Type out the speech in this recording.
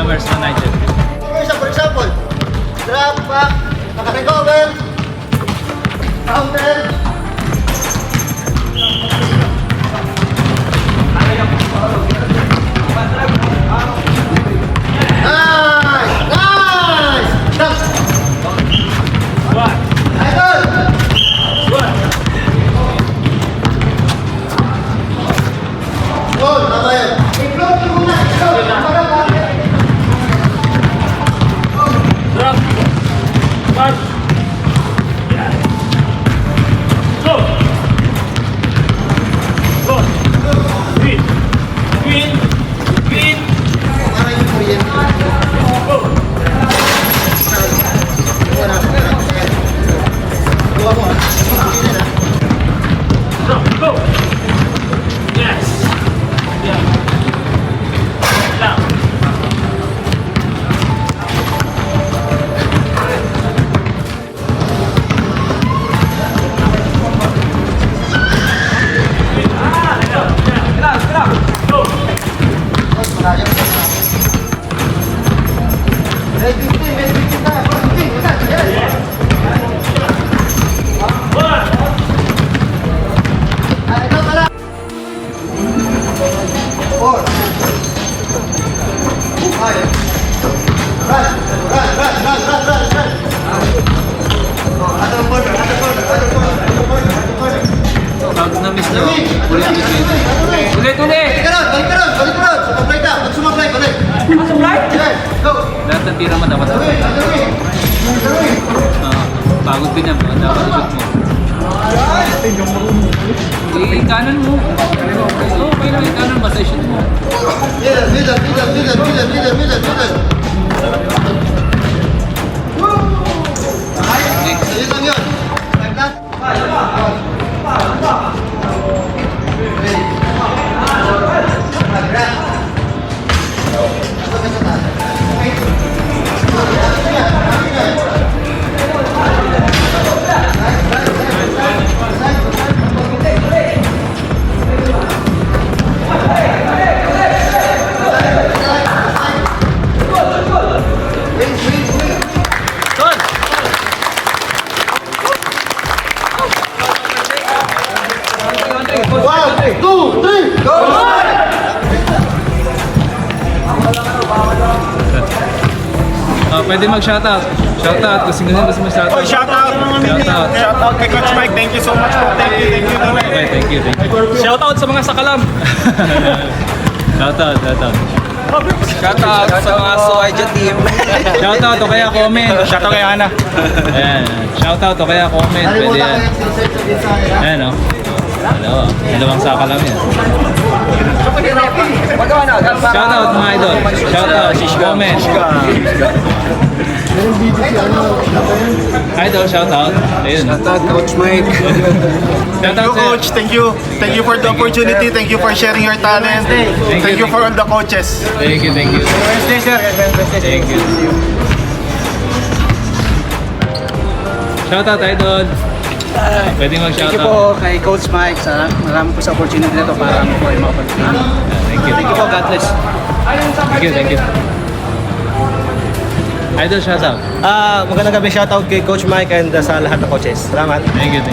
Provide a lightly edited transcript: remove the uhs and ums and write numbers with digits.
Commerce United. For example, drop, back, naka-recover, counter. Nice! Nice! Dunk! Idol! Goal, tama yun. I-block nyo muna. Drop. March. Go. Go. Green. Green. Green. Para yung kuryente. Go. Buwa mo, hindi na. Drop. Go. Yes. Yeah. Down. Go. Red 15, red 15 tayo. Yes. One. Ah, ito pala. 4. 5. Run! Other corner. Pag na-miss na. Ulit. Balik ka ron. Sumablay ka. Pag sumablay, balik. Yes, go. Lahat ng tira mo dapat. Other way. Pagod din yan. Dapat i-shoot mo. Kanan mo. Okay lang. Kanan basta i-shoot mo. Middle. Ayun lang yun. Like that. One, two, three, go! Pwede mag-shoutout. Shoutout. Kasi gusto mo shoutout. Oh, shoutout. Shoutout kay Coach Mike. Thank you so much po. Thank you. Okay, thank you. Shoutout sa mga sakalam. Shoutout. Shoutout sa mga Suwaija team. Shoutout o kaya comment. Shoutout kay Ana. Ayan. Shoutout o kaya comment. Pwede yan. Ayan o. Dalawang saka lang yan. Shoutout mga idol. Shoutout. Comment. Idol, shoutout. Ayun. Shoutout Coach Mike. Thank you, Coach. Thank you. Thank you for the opportunity. Thank you for sharing your talent. Thank you for all the coaches. Thank you. Wednesday, sir. Thank you. Shoutout, idol. Pwede Thank you mag-shoutout. po kay Coach Mike. Marami po sa opportunity na ito para mo po ay makapag-training. Thank you. Thank you po. God bless. Thank you. Idol, shoutout. Magandang gabi, shoutout kay Coach Mike and sa lahat ng coaches. Salamat. Thank you.